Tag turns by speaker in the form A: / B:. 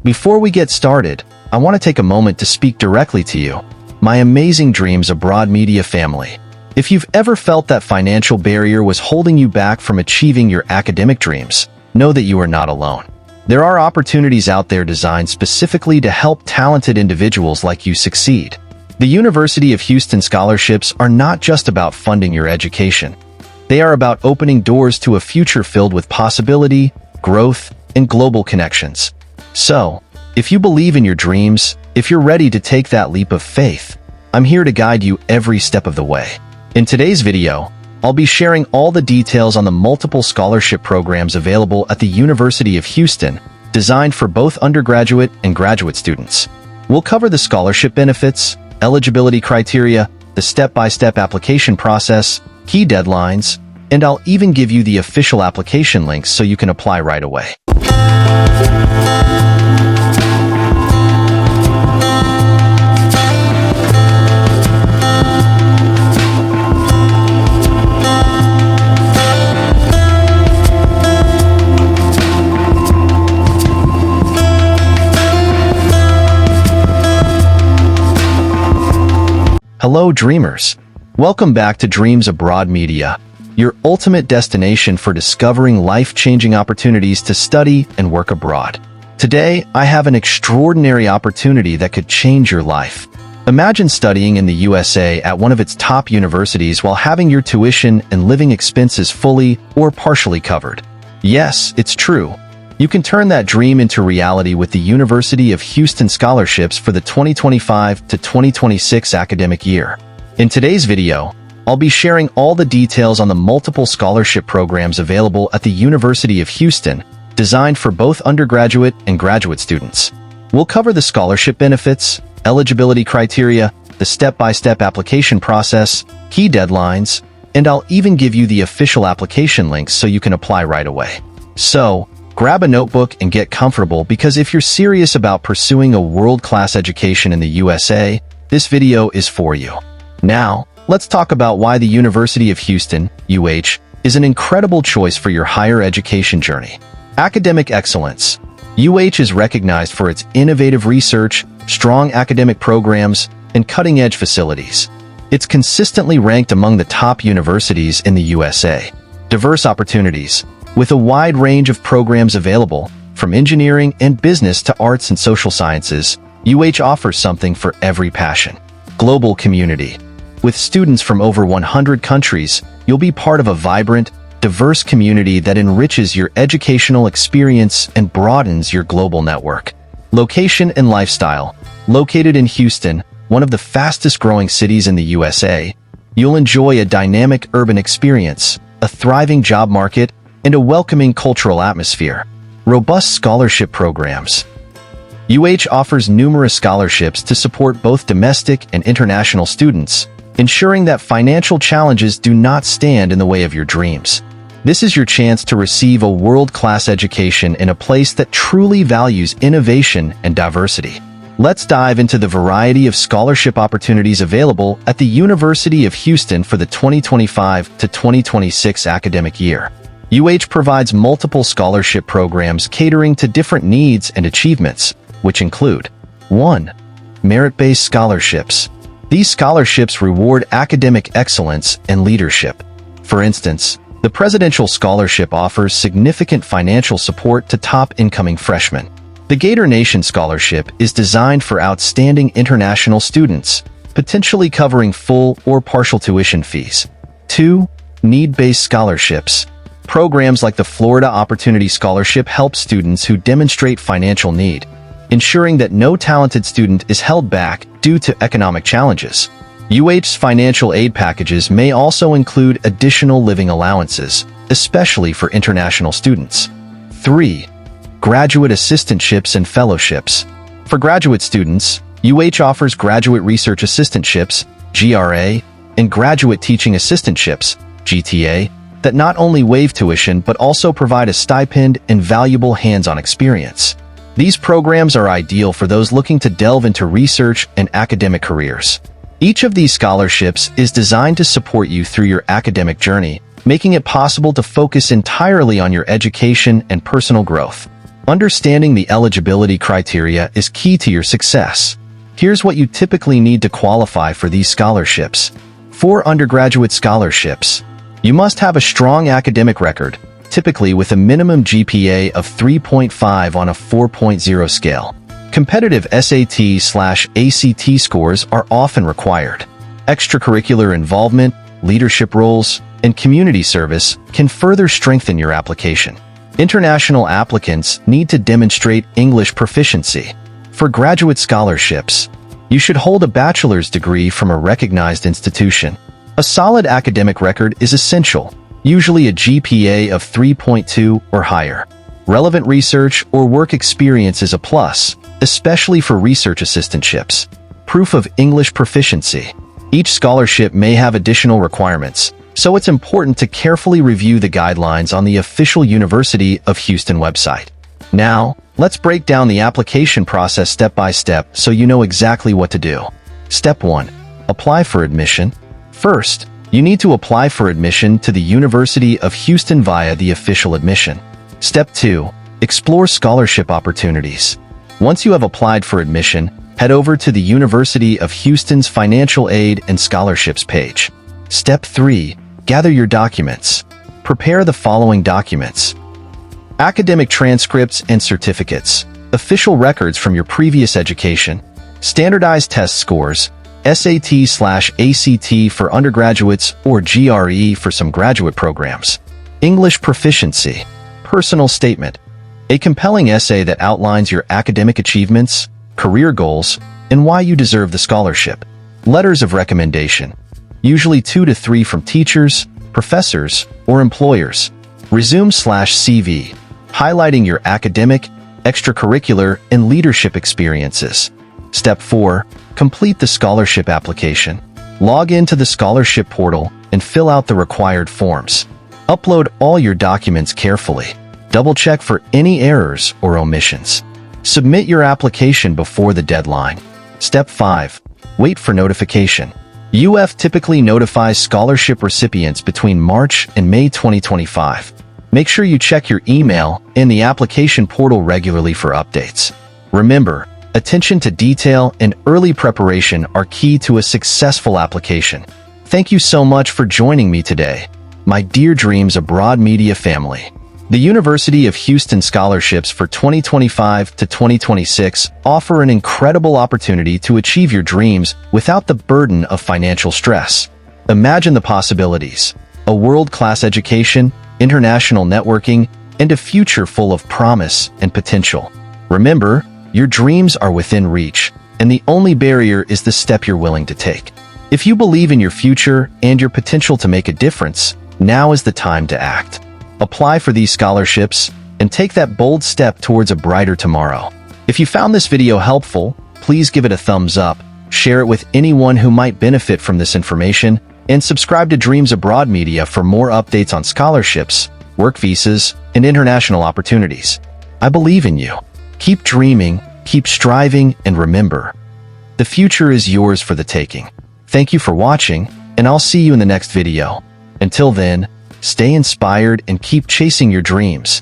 A: Before we get started, I want to take a moment to speak directly to you, my amazing Dreams Abroad Media family. If you've ever felt that financial barrier was holding you back from achieving your academic dreams, know that you are not alone. There are opportunities out there designed specifically to help talented individuals like you succeed. The University of Houston scholarships are not just about funding your education. They are about opening doors to a future filled with possibility, growth, and global connections. So, if you believe in your dreams, if you're ready to take that leap of faith, I'm here to guide you every step of the way. In today's video, I'll be sharing all the details on the multiple scholarship programs available at the University of Houston, designed for both undergraduate and graduate students. We'll cover the scholarship benefits, eligibility criteria, the step-by-step application process, key deadlines, and I'll even give you the official application links so you can apply right away. Hello, dreamers. Welcome back to Dreams Abroad Media, your ultimate destination for discovering life-changing opportunities to study and work abroad. Today, I have an extraordinary opportunity that could change your life. Imagine studying in the USA at one of its top universities while having your tuition and living expenses fully or partially covered. Yes, it's true. You can turn that dream into reality with the University of Houston scholarships for the 2025 to 2026 academic year. In today's video, I'll be sharing all the details on the multiple scholarship programs available at the University of Houston, designed for both undergraduate and graduate students. We'll cover the scholarship benefits, eligibility criteria, the step-by-step application process, key deadlines, and I'll even give you the official application links so you can apply right away. So, grab a notebook and get comfortable, because if you're serious about pursuing a world-class education in the USA, this video is for you. Now, let's talk about why the University of Houston, UH, is an incredible choice for your higher education journey. Academic excellence. UH is recognized for its innovative research, strong academic programs, and cutting-edge facilities. It's consistently ranked among the top universities in the USA. Diverse opportunities. With a wide range of programs available, from engineering and business to arts and social sciences, UH offers something for every passion. Global community. With students from over 100 countries, you'll be part of a vibrant, diverse community that enriches your educational experience and broadens your global network. Location and lifestyle. Located in Houston, one of the fastest-growing cities in the USA, you'll enjoy a dynamic urban experience, a thriving job market, and a welcoming cultural atmosphere. Robust scholarship programs. UH offers numerous scholarships to support both domestic and international students, ensuring that financial challenges do not stand in the way of your dreams. This is your chance to receive a world-class education in a place that truly values innovation and diversity. Let's dive into the variety of scholarship opportunities available at the University of Houston for the 2025 to 2026 academic year. UH provides multiple scholarship programs catering to different needs and achievements, which include 1. Merit-based scholarships. These scholarships reward academic excellence and leadership. For instance, the Presidential Scholarship offers significant financial support to top incoming freshmen. The Gator Nation Scholarship is designed for outstanding international students, potentially covering full or partial tuition fees. 2. Need-based scholarships. Programs like the Florida Opportunity Scholarship help students who demonstrate financial need, ensuring that no talented student is held back due to economic challenges. UH's financial aid packages may also include additional living allowances, especially for international students. 3. Graduate assistantships and fellowships. For graduate students, UH offers graduate research assistantships, GRA, and graduate teaching assistantships, GTA, that not only waive tuition but also provide a stipend and valuable hands-on experience. These programs are ideal for those looking to delve into research and academic careers. Each of these scholarships is designed to support you through your academic journey, making it possible to focus entirely on your education and personal growth. Understanding the eligibility criteria is key to your success. Here's what you typically need to qualify for these scholarships. For undergraduate scholarships, you must have a strong academic record, typically with a minimum GPA of 3.5 on a 4.0 scale. Competitive SAT/ACT scores are often required. Extracurricular involvement, leadership roles, and community service can further strengthen your application. International applicants need to demonstrate English proficiency. For graduate scholarships, you should hold a bachelor's degree from a recognized institution. A solid academic record is essential, usually a GPA of 3.2 or higher. Relevant research or work experience is a plus, especially for research assistantships. Proof of English proficiency. Each scholarship may have additional requirements, so it's important to carefully review the guidelines on the official University of Houston website. Now, let's break down the application process step by step so you know exactly what to do. Step 1. Apply for admission. First, you need to apply for admission to the University of Houston via the official admission. Step 2. Explore scholarship opportunities. Once you have applied for admission, head over to the University of Houston's Financial Aid and Scholarships page. Step 3. Gather your documents. Prepare the following documents: academic transcripts and certificates, official records from your previous education, standardized test scores, SAT/ACT for undergraduates or GRE for some graduate programs, English proficiency, personal statement, a compelling essay that outlines your academic achievements, career goals, and why you deserve the scholarship, letters of recommendation, usually 2 to 3 from teachers, professors, or employers, resume/CV, highlighting your academic, extracurricular, and leadership experiences. Step 4. Complete the scholarship application. Log into the scholarship portal and fill out the required forms. Upload all your documents carefully. Double-check for any errors or omissions. Submit your application before the deadline. Step 5. Wait for notification. UF typically notifies scholarship recipients between March and May 2025. Make sure you check your email and the application portal regularly for updates. Remember, attention to detail and early preparation are key to a successful application. Thank you so much for joining me today, my dear Dreams Abroad Media family. The University of Houston scholarships for 2025 to 2026 offer an incredible opportunity to achieve your dreams without the burden of financial stress. Imagine the possibilities: a world-class education, international networking, and a future full of promise and potential. Remember, your dreams are within reach, and the only barrier is the step you're willing to take. If you believe in your future and your potential to make a difference, now is the time to act. Apply for these scholarships and take that bold step towards a brighter tomorrow. If you found this video helpful, please give it a thumbs up, share it with anyone who might benefit from this information, and subscribe to Dreams Abroad Media for more updates on scholarships, work visas, and international opportunities. I believe in you. Keep dreaming, keep striving, and remember, the future is yours for the taking. Thank you for watching, and I'll see you in the next video. Until then, stay inspired and keep chasing your dreams.